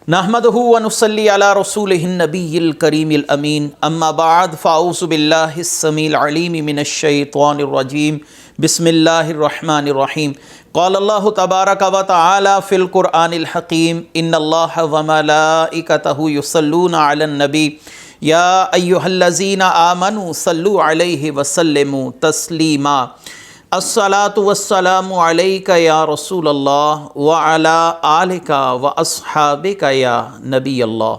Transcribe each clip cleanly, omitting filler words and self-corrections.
نحمدہ و نصلی علی رسولہ النبی الکریم الامین اما بعد فاعوذ باللہ السمیع العلیم من الشیطان الرجیم بسم اللہ الرحمن الرحیم قال اللہ تبارک و تعالی فی القرآن الحکیم ان اللہ وملائکتہ یصلون علی النبی یا ایہا الذین آمنوا صلوا علیہ وسلموا تسلیما الصلاۃ والسلام علیک یا رسول اللہ وعلی آلک واصحابک یا نبی اللہ۔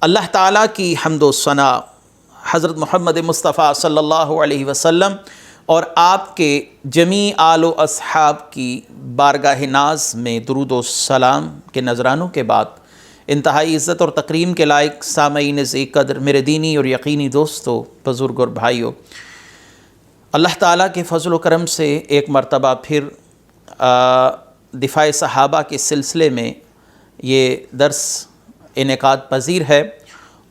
اللہ تعالیٰ کی حمد و ثنا حضرت محمد مصطفیٰ صلی اللہ علیہ وسلم اور آپ کے جمیع آل و اصحاب کی بارگاہ ناز میں درود و سلام کے نذرانوں کے بعد انتہائی عزت اور تکریم کے لائق سامعین ذی قدر میرے دینی اور یقینی دوستو، بزرگ اور بھائیوں، اللہ تعالیٰ کے فضل و کرم سے ایک مرتبہ پھر دفاع صحابہ کے سلسلے میں یہ درس انعقاد پذیر ہے،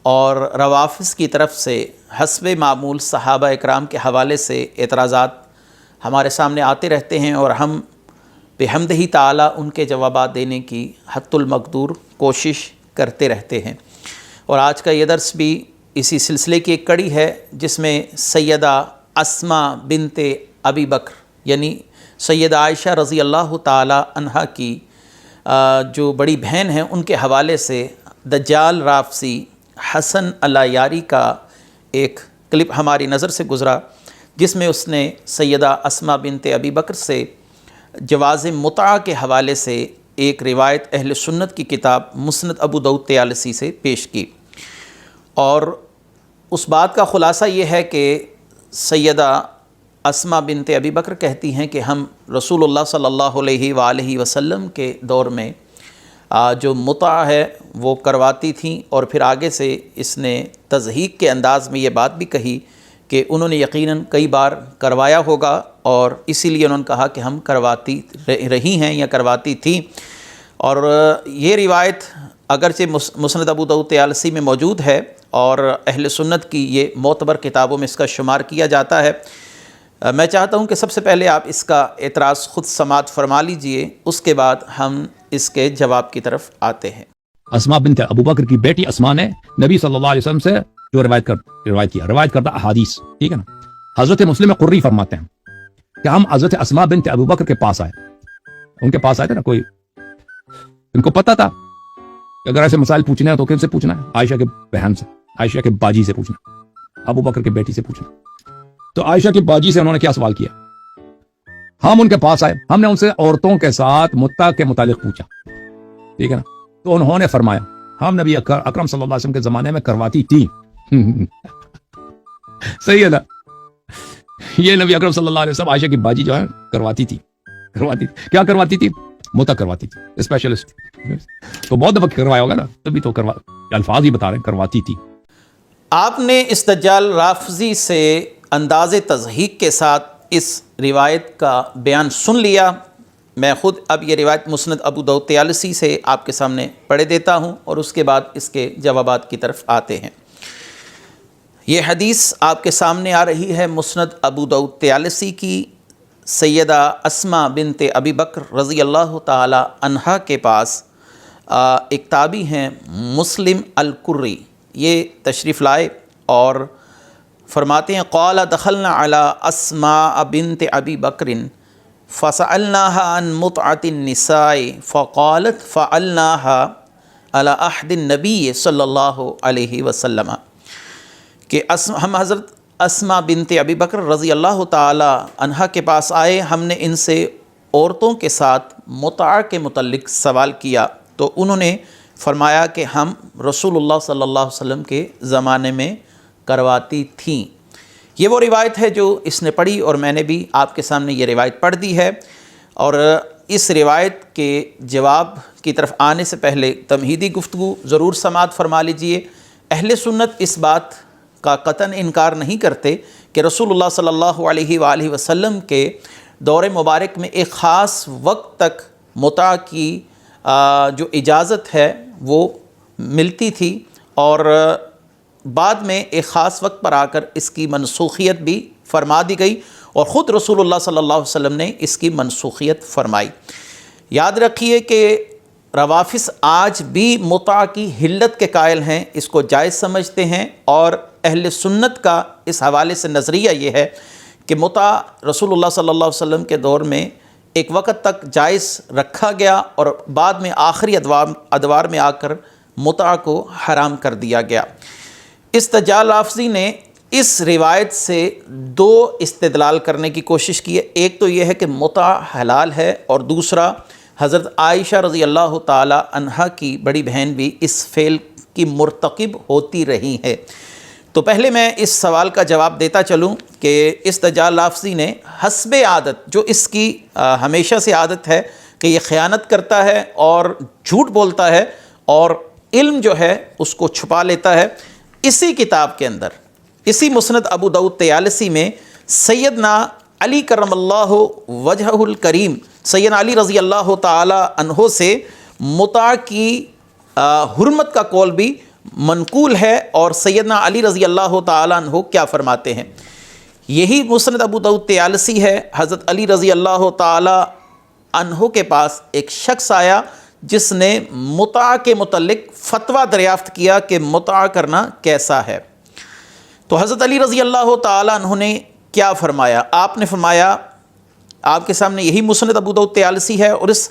اور روافض کی طرف سے حسب معمول صحابہ اکرام کے حوالے سے اعتراضات ہمارے سامنے آتے رہتے ہیں، اور ہم بحمدہ تعالیٰ ان کے جوابات دینے کی حد المقدور کوشش کرتے رہتے ہیں۔ اور آج کا یہ درس بھی اسی سلسلے کی ایک کڑی ہے، جس میں سیدہ اسماء بنت ابی بکر یعنی سیدہ عائشہ رضی اللہ تعالی عنہا کی جو بڑی بہن ہیں ان کے حوالے سے دجال رافضی حسن العیاری کا ایک کلپ ہماری نظر سے گزرا، جس میں اس نے سیدہ اسماء بنت ابی بکر سے جواز متعہ کے حوالے سے ایک روایت اہل سنت کی کتاب مسند ابو داؤد طیالسی سے پیش کی، اور اس بات کا خلاصہ یہ ہے کہ سیدہ اسماء بنت ابی بکر کہتی ہیں کہ ہم رسول اللہ صلی اللہ علیہ وآلہ وسلم کے دور میں جو متعہ ہے وہ کرواتی تھیں، اور پھر آگے سے اس نے تضحیق کے انداز میں یہ بات بھی کہی کہ انہوں نے یقیناً کئی بار کروایا ہوگا، اور اسی لیے انہوں نے کہا کہ ہم کرواتی رہی ہیں یا کرواتی تھیں۔ اور یہ روایت اگرچہ مسند ابو داؤد طیالسی میں موجود ہے اور اہل سنت کی یہ معتبر کتابوں میں اس کا شمار کیا جاتا ہے، میں چاہتا ہوں کہ سب سے پہلے آپ اس کا اعتراض خود سماعت فرما لیجئے، اس کے بعد ہم اس کے جواب کی طرف آتے ہیں۔ اسماء بنت ابو بکر کی بیٹی اسماء نے نبی صلی اللہ علیہ وسلم سے جو روایت کرتا احادیث، ٹھیک ہے نا۔ حضرت مسلم قری فرماتے ہیں کہ ہم حضرت اسماء بنت ابو بکر کے پاس آئے، ان کے پاس آئے تھے نا، کوئی ان کو پتہ تھا کہ اگر ایسے مسائل پوچھنے ہیں تو کن سے پوچھنا ہے؟ عائشہ کے بہن سے، عائشہ کے باجی سے پوچھنا، ابو بکر کے بیٹی سے پوچھنا۔ تو عائشہ کی باجی سے انہوں نے کیا سوال کیا؟ ہم ان کے پاس آئے، ہم نے ان سے عورتوں کے ساتھ متع کے متعلق پوچھا، ٹھیک ہے نا۔ تو انہوں نے فرمایا ہم نبی اکرم صلی اللہ علیہ وسلم کے زمانے میں کرواتی تھی۔ صحیح ہے نا، یہ نبی اکرم صلی اللہ علیہ وسلم عائشہ کی باجی جو ہے کرواتی تھی۔ کیا کرواتی تھی؟ متع کرواتی تھی، اسپیشلسٹ تو بہت دفعہ کروایا ہوگا نا، تبھی تو الفاظ ہی بتا رہے ہیں، کرواتی تھی۔ آپ نے اس دجال رافضی سے انداز تضحیق کے ساتھ اس روایت کا بیان سن لیا۔ میں خود اب یہ روایت مسند ابو داؤد طیالسی سے آپ کے سامنے پڑھ دیتا ہوں، اور اس کے بعد اس کے جوابات کی طرف آتے ہیں۔ یہ حدیث آپ کے سامنے آ رہی ہے مسند ابو داؤد طیالسی کی۔ سیدہ اسماء بنت ابی بکر رضی اللہ تعالی عنہا کے پاس ایک تابعی ہیں مسلم القری، یہ تشریف لائے اور فرماتے ہیں قال دخلنا علی اسماء بنت ابی بکر فسألناها عن متعة النساء فقالت فعلناها على عہد النبی صلی اللہ علیہ وسلم، کہ ہم حضرت اسماء بنت ابی بکر رضی اللہ تعالی عنہا کے پاس آئے، ہم نے ان سے عورتوں کے ساتھ متعہ کے متعلق سوال کیا، تو انہوں نے فرمایا کہ ہم رسول اللہ صلی اللہ علیہ وسلم کے زمانے میں کرواتی تھیں۔ یہ وہ روایت ہے جو اس نے پڑھی، اور میں نے بھی آپ کے سامنے یہ روایت پڑھ دی ہے۔ اور اس روایت کے جواب کی طرف آنے سے پہلے تمہیدی گفتگو ضرور سماعت فرما لیجئے۔ اہل سنت اس بات کا قطعاً انکار نہیں کرتے کہ رسول اللہ صلی اللہ علیہ وآلہ وسلم کے دور مبارک میں ایک خاص وقت تک متع کی جو اجازت ہے وہ ملتی تھی، اور بعد میں ایک خاص وقت پر آ کر اس کی منسوخیت بھی فرما دی گئی، اور خود رسول اللہ صلی اللہ علیہ وسلم نے اس کی منسوخیت فرمائی۔ یاد رکھیے کہ روافظ آج بھی متع کی حلت کے قائل ہیں، اس کو جائز سمجھتے ہیں، اور اہل سنت کا اس حوالے سے نظریہ یہ ہے کہ متع رسول اللہ صلی اللہ علیہ وسلم کے دور میں ایک وقت تک جائز رکھا گیا اور بعد میں آخری ادوار میں آ کر متع کو حرام کر دیا گیا۔ استدلال لفظی نے اس روایت سے دو استدلال کرنے کی کوشش کی ہے۔ ایک تو یہ ہے کہ متع حلال ہے، اور دوسرا حضرت عائشہ رضی اللہ تعالی عنہا کی بڑی بہن بھی اس فعل کی مرتکب ہوتی رہی ہے۔ تو پہلے میں اس سوال کا جواب دیتا چلوں کہ استدلال لفظی نے حسب عادت، جو اس کی ہمیشہ سے عادت ہے کہ یہ خیانت کرتا ہے اور جھوٹ بولتا ہے اور علم جو ہے اس کو چھپا لیتا ہے، اسی کتاب کے اندر، اسی مسند ابو داؤد طیالسی میں سیدنا علی کرم اللہ وجہہ الکریم، سیدنا علی رضی اللہ تعالی عنہ سے متع کی حرمت کا قول بھی منقول ہے، اور سیدنا علی رضی اللہ تعالی عنہ کیا فرماتے ہیں۔ یہی مسند ابو داؤد طیالسی ہے۔ حضرت علی رضی اللہ تعالی عنہ کے پاس ایک شخص آیا جس نے متع کے متعلق فتویٰ دریافت کیا کہ متع کرنا کیسا ہے۔ تو حضرت علی رضی اللہ تعالی عنہ نے کیا فرمایا؟ آپ نے فرمایا، آپ کے سامنے یہی مسند ابو داؤد طیالسی ہے، اور اس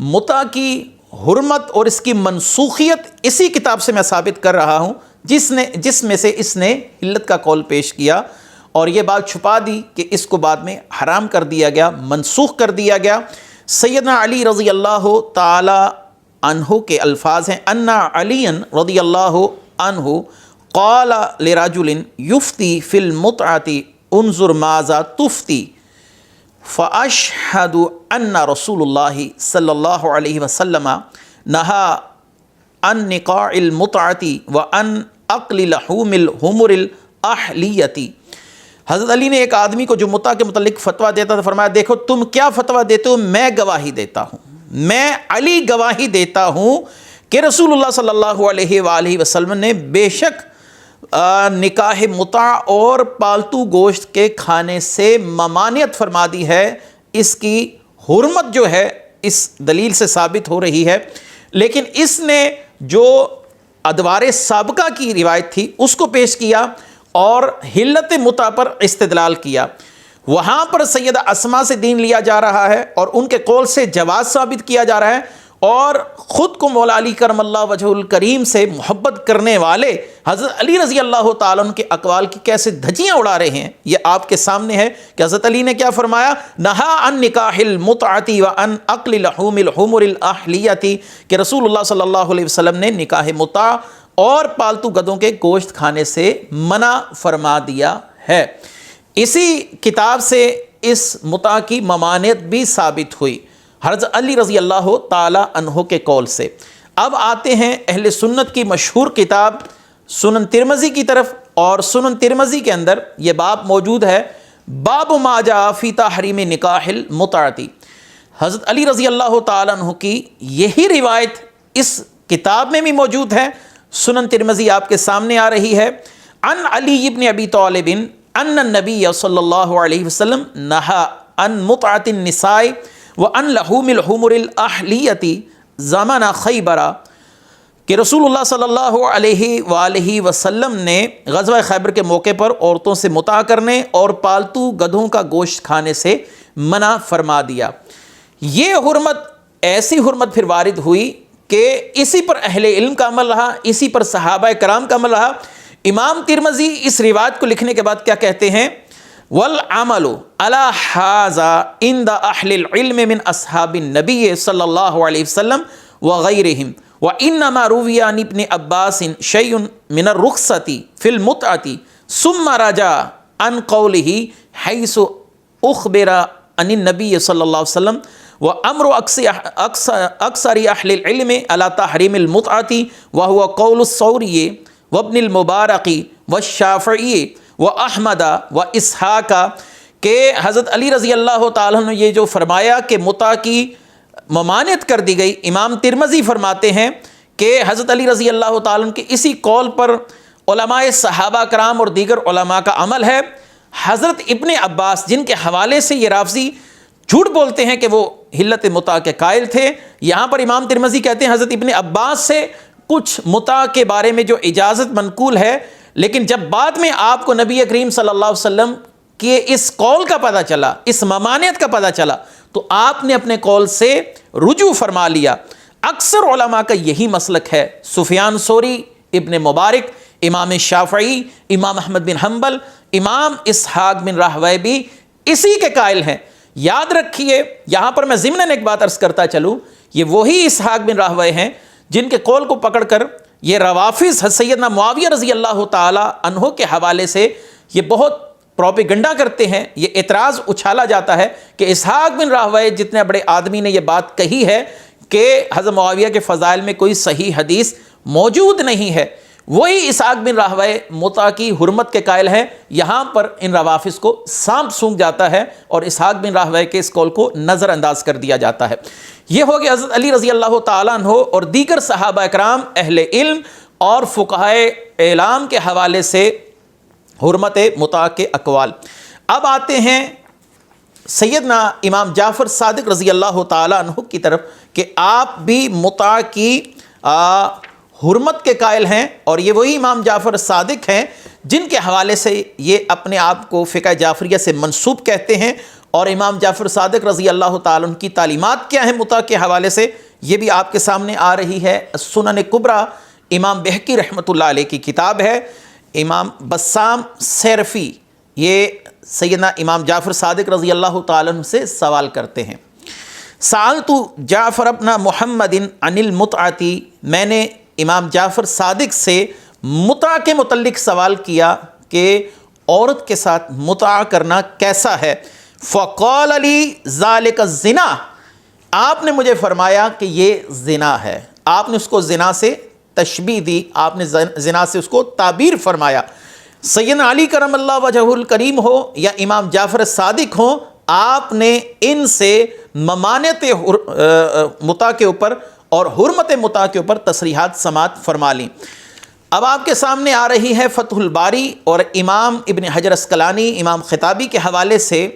متع کی حرمت اور اس کی منسوخیت اسی کتاب سے میں ثابت کر رہا ہوں جس میں سے اس نے علت کا قول پیش کیا، اور یہ بات چھپا دی کہ اس کو بعد میں حرام کر دیا گیا، منسوخ کر دیا گیا۔ سیدنا علی رضی اللہ تعالی عنہ کے الفاظ ہیں، ان علی رضی اللہ عنہ قال لرجل یفتی فی المتعۃ انظر ماذا تفتی فاشہد ان رسول اللہ صلی اللہ علیہ وسلم نہا عن نکاح المتعۃ وعن اکل لحوم الحمر الاہلیۃ۔ حضرت علی نے ایک آدمی کو جو متع کے متعلق فتویٰ دیتا تھا فرمایا، دیکھو تم کیا فتویٰ دیتے ہو، میں گواہی دیتا ہوں، میں علی گواہی دیتا ہوں کہ رسول اللہ صلی اللہ علیہ وآلہ وسلم نے بے شک نکاح متع اور پالتو گوشت کے کھانے سے ممانعت فرما دی ہے۔ اس کی حرمت جو ہے اس دلیل سے ثابت ہو رہی ہے، لیکن اس نے جو ادوار سابقہ کی روایت تھی اس کو پیش کیا اور حلت متع پر استدلال کیا۔ وہاں پر سیدہ اسماء سے دین لیا جا رہا ہے اور ان کے قول سے جواز ثابت کیا جا رہا ہے، اور خود کو مولا علی کرم اللہ وجہ الکریم سے محبت کرنے والے حضرت علی رضی اللہ تعالیٰ عنہ کے اقوال کی کیسے دھجیاں اڑا رہے ہیں۔ یہ آپ کے سامنے ہے کہ حضرت علی نے کیا فرمایا، نہا عن نکاح المتعۃ وعن اکل لحوم الحمر الاہلیۃ، کہ رسول اللہ صلی اللہ علیہ وسلم نے نکاح متع اور پالتو گدوں کے گوشت کھانے سے منع فرما دیا ہے۔ اسی کتاب سے اس متع کی ممانعت بھی ثابت ہوئی حضرت علی رضی اللہ تعالی عنہ کے قول سے۔ اب آتے ہیں اہل سنت کی مشہور کتاب سنن ترمذی کی طرف، اور سنن ترمذی کے اندر یہ باب موجود ہے، باب ما جاء فی تحریم نکاح المتعۃ۔ حضرت علی رضی اللہ تعالی عنہ کی یہی روایت اس کتاب میں بھی موجود ہے، سنن ترمذی آپ کے سامنے آ رہی ہے۔ عن علی ابن ابی طالب ان النبی صلی اللہ علیہ وسلم نہا عن متعۃ النساء وعن لحوم الحمر الاہلیۃ زمانہ خیبر، کہ رسول اللہ صلی اللہ علیہ وآلہ وسلم نے غزوہ خیبر کے موقع پر عورتوں سے متع کرنے اور پالتو گدھوں کا گوشت کھانے سے منع فرما دیا۔ یہ حرمت ایسی حرمت پھر وارد ہوئی کہ اسی پر اہل علم کا عمل رہا، اسی پر صحابہ کرام کا عمل رہا۔ امام ترمذی اس روایت کو لکھنے کے بعد کیا کہتے ہیں، والعمل على هذا عند اہل العلم من اصحاب النبی صلی اللہ علیہ وسلم وغیرہم، وانما روی عن ابن عباس شیء من الرخصۃ فی المتعۃ ثم رجع عن قولہ حیث اخبر عن النبی صلی اللہ علیہ وسلم وامر اکثر اہل العلم على تحریم المتعۃ وهو قول الثوری وابن المبارک والشافعی و احمد و اسحاق، کہ حضرت علی رضی اللہ تعالیٰ نے یہ جو فرمایا کہ متع کی ممانعت کر دی گئی، امام ترمذی فرماتے ہیں کہ حضرت علی رضی اللہ تعالیٰ کے اسی قول پر علماء صحابہ کرام اور دیگر علماء کا عمل ہے۔ حضرت ابن عباس جن کے حوالے سے یہ رافضی جھوٹ بولتے ہیں کہ وہ حلت متع کے قائل تھے۔ یہاں پر امام ترمذی کہتے ہیں حضرت ابن عباس سے کچھ متع کے بارے میں جو اجازت منقول ہے، لیکن جب بعد میں آپ کو نبی کریم صلی اللہ علیہ وسلم کے اس قول کا پتہ چلا، اس ممانعت کا پتہ چلا، تو آپ نے اپنے قول سے رجوع فرما لیا۔ اکثر علماء کا یہی مسلک ہے۔ سفیان ثوری، ابن مبارک، امام شافعی، امام احمد بن حنبل، امام اسحاق بن راہوے بھی اسی کے قائل ہیں۔ یاد رکھیے، یہاں پر میں ضمناً ایک بات عرض کرتا چلوں، یہ وہی اسحاق بن راہوے ہیں جن کے قول کو پکڑ کر یہ روافض سیدنا معاویہ رضی اللہ تعالی عنہ کے حوالے سے یہ بہت پروپیگنڈا کرتے ہیں، یہ اعتراض اچھالا جاتا ہے کہ اسحاق بن راہوے جتنے بڑے آدمی نے یہ بات کہی ہے کہ حضرت معاویہ کے فضائل میں کوئی صحیح حدیث موجود نہیں ہے، وہی اسحاق بن راہوے متع کی حرمت کے قائل ہیں۔ یہاں پر ان روافض کو سانپ سونگھ جاتا ہے اور اسحاق بن راہوے کے اس قول کو نظر انداز کر دیا جاتا ہے۔ یہ ہو گیا حضرت علی رضی اللہ تعالیٰ عنہ اور دیگر صحابہ اکرام، اہل علم اور فقہائے اعلام کے حوالے سے حرمت متع کے اقوال۔ اب آتے ہیں سیدنا امام جعفر صادق رضی اللہ تعالیٰ عنہ کی طرف کہ آپ بھی متع کی حرمت کے قائل ہیں، اور یہ وہی امام جعفر صادق ہیں جن کے حوالے سے یہ اپنے آپ کو فقہ جعفریہ سے منسوب کہتے ہیں، اور امام جعفر صادق رضی اللہ تعالیٰ عنہ کی تعلیمات کیا ہیں متع کے حوالے سے، یہ بھی آپ کے سامنے آ رہی ہے۔ سنن کبریٰ امام بہقی رحمۃ اللہ علیہ کی کتاب ہے۔ امام بسام سیرفی یہ سیدنا امام جعفر صادق رضی اللہ تعالیٰ عنہ سے سوال کرتے ہیں، سألت جعفر ابن محمد عن المتعۃ، میں نے امام جعفر صادق سے متع کے متعلق سوال کیا کہ عورت کے ساتھ متع کرنا کیسا ہے۔ فقال لی ذالک الزنا، آپ نے مجھے فرمایا کہ یہ زنا ہے، آپ نے اس کو زنا سے تشبیہ دی، آپ نے زنا سے اس کو تعبیر فرمایا۔ سیدنا علی کرم اللہ وجہ الکریم ہو یا امام جعفر صادق ہوں، آپ نے ان سے ممانعت متع کے اوپر اور حرمت متع کے اوپر تصریحات سماعت فرما لیں۔ اب آپ کے سامنے آ رہی ہے فتح الباری اور امام ابن حجر عسقلانی امام خطابی کے حوالے سے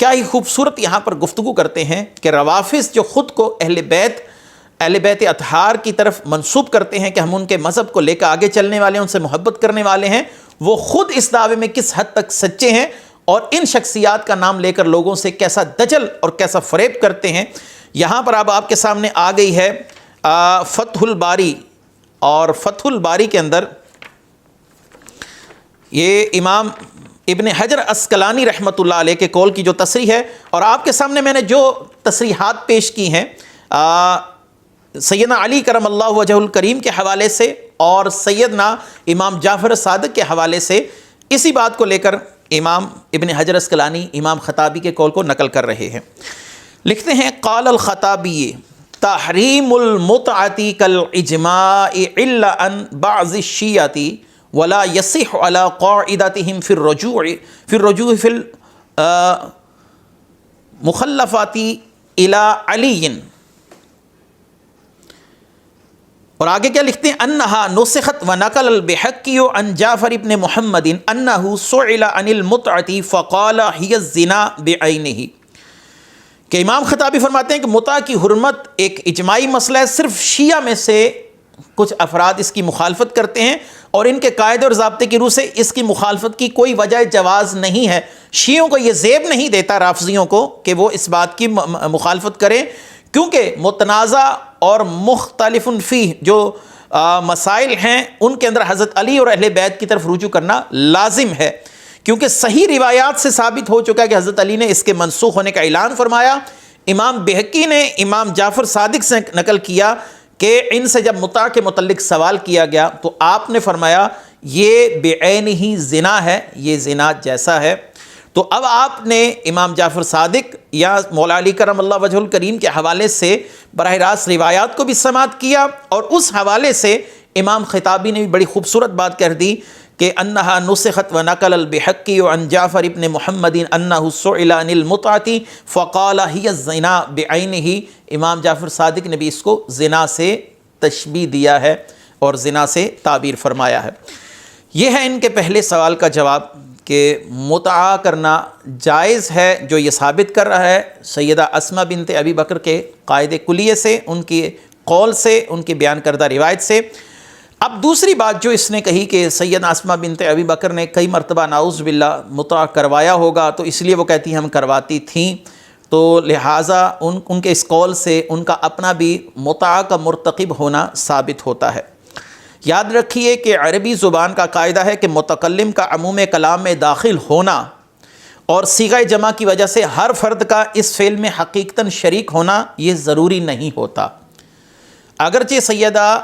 کیا ہی خوبصورت یہاں پر گفتگو کرتے ہیں کہ روافض جو خود کو اہل بیت اطہار کی طرف منسوب کرتے ہیں کہ ہم ان کے مذہب کو لے کر آگے چلنے والے ہیں، ان سے محبت کرنے والے ہیں، وہ خود اس دعوے میں کس حد تک سچے ہیں اور ان شخصیات کا نام لے کر لوگوں سے کیسا دجل اور کیسا فریب کرتے ہیں۔ یہاں پر اب آپ کے سامنے آ گئی ہے فتح الباری، اور فتح الباری کے اندر یہ امام ابن حجر عسقلانی رحمۃ اللہ علیہ کے قول کی جو تصریح ہے، اور آپ کے سامنے میں نے جو تصریحات پیش کی ہیں سیدنا علی کرم اللہ وجہ الکریم کے حوالے سے اور سیدنا امام جعفر صادق کے حوالے سے، اسی بات کو لے کر امام ابن حجر عسقلانی امام خطابی کے قول کو نقل کر رہے ہیں۔ لکھتے ہیں قال الخطابی تحریم المتعۃ کالاجماع الا عن بعض الشیعۃ ولا یصح علی قاعدتهم فی الرجوع فی المخلفات الی علی، اور آگے کیا لکھتے ہیں انہا نسخت ونقل البحقی عن جعفر ابن محمد انہ سئل عن المتعۃ فقال ہی الزنا بعینہ، کہ امام خطابی فرماتے ہیں کہ متع کی حرمت ایک اجماعی مسئلہ ہے، صرف شیعہ میں سے کچھ افراد اس کی مخالفت کرتے ہیں، اور ان کے قاعدے اور ضابطے کی روح سے اس کی مخالفت کی کوئی وجہ جواز نہیں ہے۔ شیعوں کو یہ زیب نہیں دیتا، رافضیوں کو، کہ وہ اس بات کی مخالفت کریں، کیونکہ متنازع اور مختلف فیہ جو مسائل ہیں ان کے اندر حضرت علی اور اہل بیت کی طرف رجوع کرنا لازم ہے، کیونکہ صحیح روایات سے ثابت ہو چکا ہے کہ حضرت علی نے اس کے منسوخ ہونے کا اعلان فرمایا۔ امام بہقی نے امام جعفر صادق سے نقل کیا کہ ان سے جب متع کے متعلق سوال کیا گیا تو آپ نے فرمایا یہ بعینہ زنا ہے، یہ زنا جیسا ہے۔ تو اب آپ نے امام جعفر صادق یا مولا علی کرم اللہ وجہ الکریم کے حوالے سے براہ راست روایات کو بھی سماعت کیا، اور اس حوالے سے امام خطابی نے بھی بڑی خوبصورت بات کہہ دی کہ انہا نسخت ونقل البحقی عن جعفر ابن محمد انہ سئل عن المتعۃ فقال ہی الزنا بعینہ، امام جعفر صادق نے بھی اس کو زنا سے تشبیہ دیا ہے اور زنا سے تعبیر فرمایا ہے۔ یہ ہے ان کے پہلے سوال کا جواب کہ متعہ کرنا جائز ہے، جو یہ ثابت کر رہا ہے سیدہ اسماء بنت ابی بکر کے قاعدے کلیے سے، ان کی قول سے، ان کی بیان کردہ روایت سے۔ اب دوسری بات جو اس نے کہی کہ سیدہ اسماء بنت ابی بکر نے کئی مرتبہ نعوذ باللہ متعہ کروایا ہوگا، تو اس لیے وہ کہتی ہیں ہم کرواتی تھیں، تو لہٰذا ان کے اس قول سے ان کا اپنا بھی متعہ کا مرتکب ہونا ثابت ہوتا ہے۔ یاد رکھیے کہ عربی زبان کا قاعدہ ہے کہ متکلم کا عموم کلام میں داخل ہونا اور صیغہ جمع کی وجہ سے ہر فرد کا اس فعل میں حقیقتاً شریک ہونا یہ ضروری نہیں ہوتا۔ اگرچہ سیدہ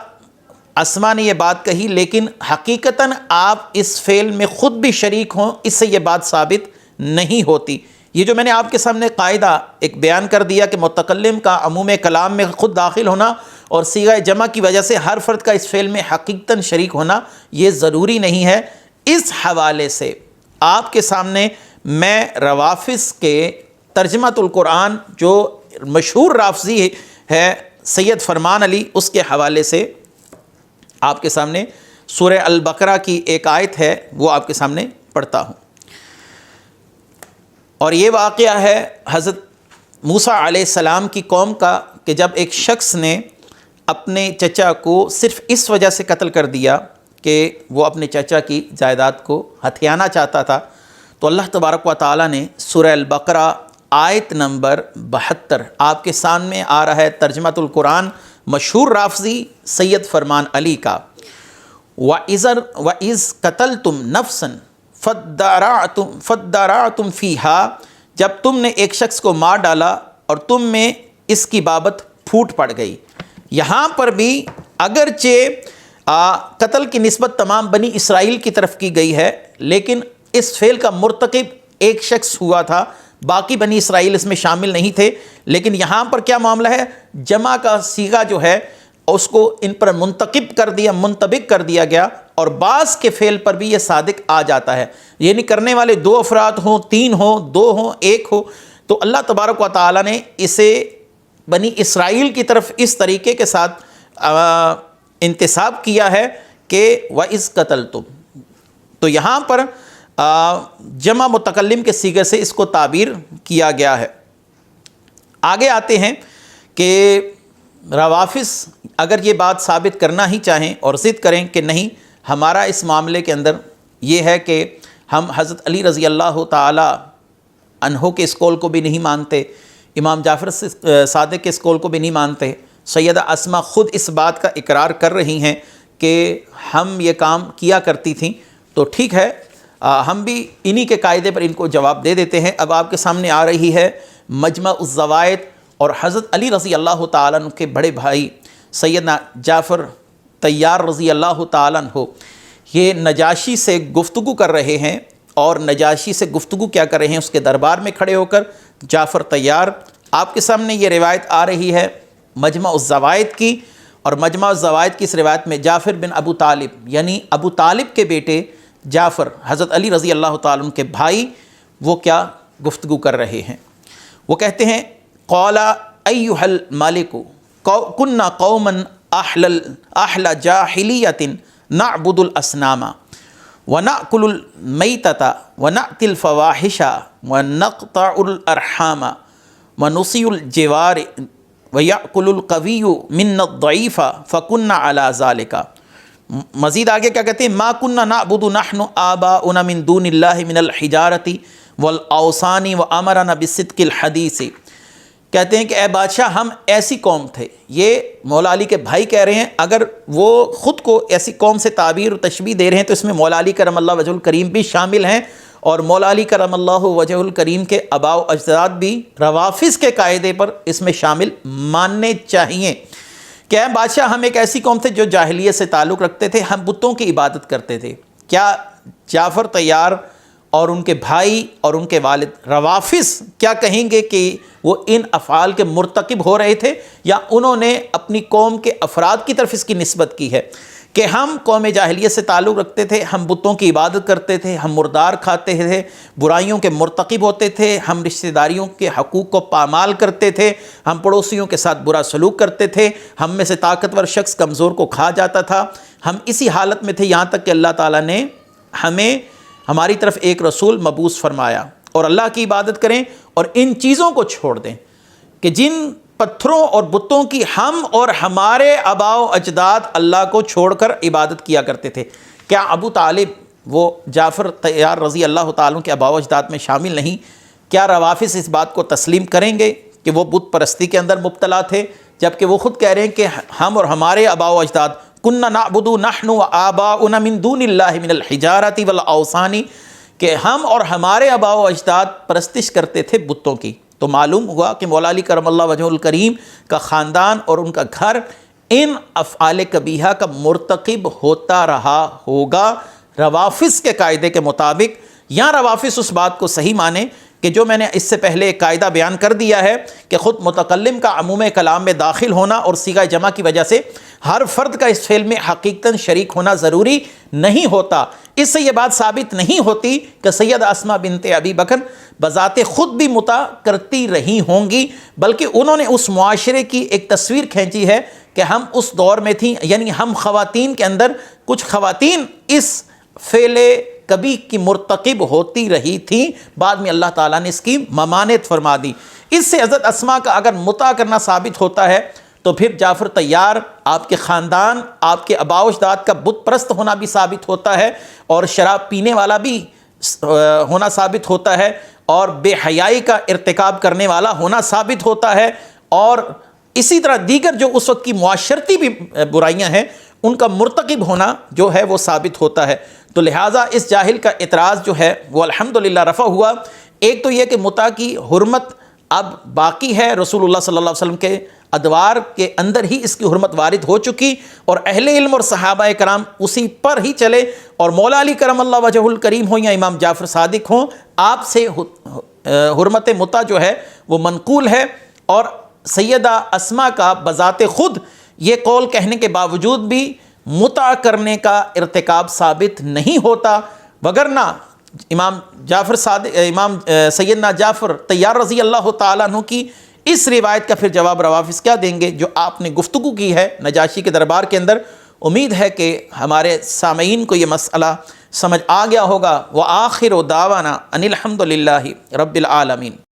اسماء نے یہ بات کہی، لیکن حقیقتاً آپ اس فعل میں خود بھی شریک ہوں، اس سے یہ بات ثابت نہیں ہوتی۔ یہ جو میں نے آپ کے سامنے قاعدہ ایک بیان کر دیا کہ متکلم کا عموم کلام میں خود داخل ہونا اور صیغہ جمع کی وجہ سے ہر فرد کا اس فعل میں حقیقتاً شریک ہونا یہ ضروری نہیں ہے، اس حوالے سے آپ کے سامنے میں روافظ کے ترجمۃ القرآن جو مشہور رافضی ہے سید فرمان علی، اس کے حوالے سے آپ کے سامنے سورہ البقرہ کی ایک آیت ہے، وہ آپ کے سامنے پڑھتا ہوں۔ اور یہ واقعہ ہے حضرت موسیٰ علیہ السلام کی قوم کا کہ جب ایک شخص نے اپنے چچا کو صرف اس وجہ سے قتل کر دیا کہ وہ اپنے چچا کی جائیداد کو ہتھیانا چاہتا تھا، تو اللہ تبارک و تعالیٰ نے سورہ البقرہ آیت نمبر 72 آپ کے سامنے آ رہا ہے ترجمۃ القرآن مشہور رافضی سید فرمان علی کا، وَإِذْ قَتَلْتُمْ نَفْسًا فَادَّارَعْتُمْ فِيهَا، جب تم نے ایک شخص کو مار ڈالا اور تم میں اس کی بابت پھوٹ پڑ گئی۔ یہاں پر بھی اگرچہ قتل کی نسبت تمام بنی اسرائیل کی طرف کی گئی ہے، لیکن اس فعل کا مرتکب ایک شخص ہوا تھا، باقی بنی اسرائیل اس میں شامل نہیں تھے۔ لیکن یہاں پر کیا معاملہ ہے، جمع کا صیغہ جو ہے اس کو ان پر منطبق کر دیا گیا، اور بعض کے فعل پر بھی یہ صادق آ جاتا ہے، یعنی کرنے والے 2 افراد ہوں، 3 ہوں، 2 ہوں، 1 ہو، تو اللہ تبارک و تعالیٰ نے اسے بنی اسرائیل کی طرف اس طریقے کے ساتھ انتساب کیا ہے کہ وَإِذْ قَتَلْتُمْ، تو یہاں پر جمع متکلم کے صیغے سے اس کو تعبیر کیا گیا ہے۔ آگے آتے ہیں کہ روافظ اگر یہ بات ثابت کرنا ہی چاہیں اور ضد کریں کہ نہیں، ہمارا اس معاملے کے اندر یہ ہے کہ ہم حضرت علی رضی اللہ تعالی عنہ کے اس قول کو بھی نہیں مانتے، امام جعفر صادق کے اس قول کو بھی نہیں مانتے، سیدہ اسماء خود اس بات کا اقرار کر رہی ہیں کہ ہم یہ کام کیا کرتی تھیں، تو ٹھیک ہے، ہم بھی انہی کے قاعدے پر ان کو جواب دے دیتے ہیں۔ اب آپ کے سامنے آ رہی ہے مجمع الزوائد، اور حضرت علی رضی اللہ تعالیٰ عنہ کے بڑے بھائی سیدنا جعفر طیار رضی اللہ تعالیٰ عنہ یہ نجاشی سے گفتگو کر رہے ہیں، اور نجاشی سے گفتگو کیا کر رہے ہیں، اس کے دربار میں کھڑے ہو کر جعفر طیار۔ آپ کے سامنے یہ روایت آ رہی ہے مجمع الزوائد کی، اور مجمع الزوائد کی اس روایت میں جعفر بن ابو طالب یعنی ابو طالب کے بیٹے جعفر حضرت علی رضی اللہ تعالیٰ عنہ کے بھائی وہ کیا گفتگو کر رہے ہیں، وہ کہتے ہیں قال ایھا الملک کنا قوما اہل جاہلیۃ نعبد الاصنام ونأکل المیتۃ ونأتی الفواحش ونقطع الارحام ونصی الجوار ویأکل القوی منا الضعیف فکنا علی ذلک۔ مزید آگے کیا کہتے ہیں، ما کنا نعبد نحن آباؤنا من دون اللہ من الحجارۃ والاوثان وامرنا بالصدق الحدیث۔ کہتے ہیں کہ اے بادشاہ ہم ایسی قوم تھے، یہ مولا علی کے بھائی کہہ رہے ہیں، اگر وہ خود کو ایسی قوم سے تعبیر و تشبیہ دے رہے ہیں تو اس میں مولا علی کرم اللہ وجہ الکریم بھی شامل ہیں، اور مولا علی کرم اللہ وجہ الکریم کے آباء و اجداد بھی روافظ کے قاعدے پر اس میں شامل ماننے چاہیے کہ اے بادشاہ ہم ایک ایسی قوم تھے جو جاہلیت سے تعلق رکھتے تھے، ہم بتوں کی عبادت کرتے تھے۔ کیا جعفر طیار اور ان کے بھائی اور ان کے والد روافظ کیا کہیں گے کہ وہ ان افعال کے مرتکب ہو رہے تھے، یا انہوں نے اپنی قوم کے افراد کی طرف اس کی نسبت کی ہے کہ ہم قوم جاہلیت سے تعلق رکھتے تھے، ہم بتوں کی عبادت کرتے تھے، ہم مردار کھاتے تھے، برائیوں کے مرتکب ہوتے تھے، ہم رشتہ داریوں کے حقوق کو پامال کرتے تھے، ہم پڑوسیوں کے ساتھ برا سلوک کرتے تھے، ہم میں سے طاقتور شخص کمزور کو کھا جاتا تھا، ہم اسی حالت میں تھے یہاں تک کہ اللہ تعالیٰ نے ہمیں ہماری طرف ایک رسول مبعوث فرمایا، اور اللہ کی عبادت کریں اور ان چیزوں کو چھوڑ دیں کہ جن پتھروں اور بتوں کی ہم اور ہمارے آباء و اجداد اللہ کو چھوڑ کر عبادت کیا کرتے تھے۔ کیا ابو طالب وہ جعفر طیار رضی اللہ تعالیٰ کے آباء و اجداد میں شامل نہیں؟ کیا روافض اس بات کو تسلیم کریں گے کہ وہ بت پرستی کے اندر مبتلا تھے، جبکہ وہ خود کہہ رہے ہیں کہ ہم اور ہمارے آباء و اجداد کننا نعبد نحن وآباؤنا من دون اللہ من الحجارۃ والاوثان، کہ ہم اور ہمارے آباء و اجداد پرستش کرتے تھے بتوں کی۔ تو معلوم ہوا کہ مولا علی کرم اللہ وجہہ الکریم کا خاندان اور ان کا گھر ان افعال قبیحہ کا مرتکب ہوتا رہا ہوگا روافض کے قاعدے کے مطابق، یا روافض اس بات کو صحیح مانیں کہ جو میں نے اس سے پہلے ایک قاعدہ بیان کر دیا ہے کہ خود متکلم کا عموم کلام میں داخل ہونا اور صیغہ جمع کی وجہ سے ہر فرد کا اس فعل میں حقیقتاً شریک ہونا ضروری نہیں ہوتا۔ اس سے یہ بات ثابت نہیں ہوتی کہ سید اسماء بنت ابی بکر بذات خود بھی متع کرتی رہی ہوں گی، بلکہ انہوں نے اس معاشرے کی ایک تصویر کھینچی ہے کہ ہم اس دور میں تھیں، یعنی ہم خواتین کے اندر کچھ خواتین اس فعل کبھی کی مرتکب ہوتی رہی تھیں، بعد میں اللہ تعالیٰ نے اس کی ممانعت فرما دی۔ اس سے حضرت اسماء کا اگر متع کرنا ثابت ہوتا ہے تو پھر جعفر طیار، آپ کے خاندان، آپ کے آباء و اجداد کا بت پرست ہونا بھی ثابت ہوتا ہے، اور شراب پینے والا بھی ہونا ثابت ہوتا ہے، اور بے حیائی کا ارتکاب کرنے والا ہونا ثابت ہوتا ہے، اور اسی طرح دیگر جو اس وقت کی معاشرتی بھی برائیاں ہیں ان کا مرتکب ہونا جو ہے وہ ثابت ہوتا ہے۔ تو لہٰذا اس جاہل کا اعتراض جو ہے وہ الحمدللہ رفع ہوا۔ ایک تو یہ کہ متع کی حرمت اب باقی ہے، رسول اللہ صلی اللہ علیہ وسلم کے ادوار کے اندر ہی اس کی حرمت وارد ہو چکی، اور اہل علم اور صحابہ کرام اسی پر ہی چلے، اور مولا علی کرم اللہ وجہ الکریم ہوں یا امام جعفر صادق ہوں، آپ سے حرمت متع جو ہے وہ منقول ہے۔ اور سیدہ اسماء کا بذات خود یہ قول کہنے کے باوجود بھی متع کرنے کا ارتکاب ثابت نہیں ہوتا، وگرنہ امام سیدنا جعفر طیار رضی اللہ تعالیٰ عنہ کی اس روایت کا پھر جواب روافض کیا دیں گے جو آپ نے گفتگو کی ہے نجاشی کے دربار کے اندر۔ امید ہے کہ ہمارے سامعین کو یہ مسئلہ سمجھ آ گیا ہوگا۔ وآخر دعوانا ان الحمد للہ رب العالمین۔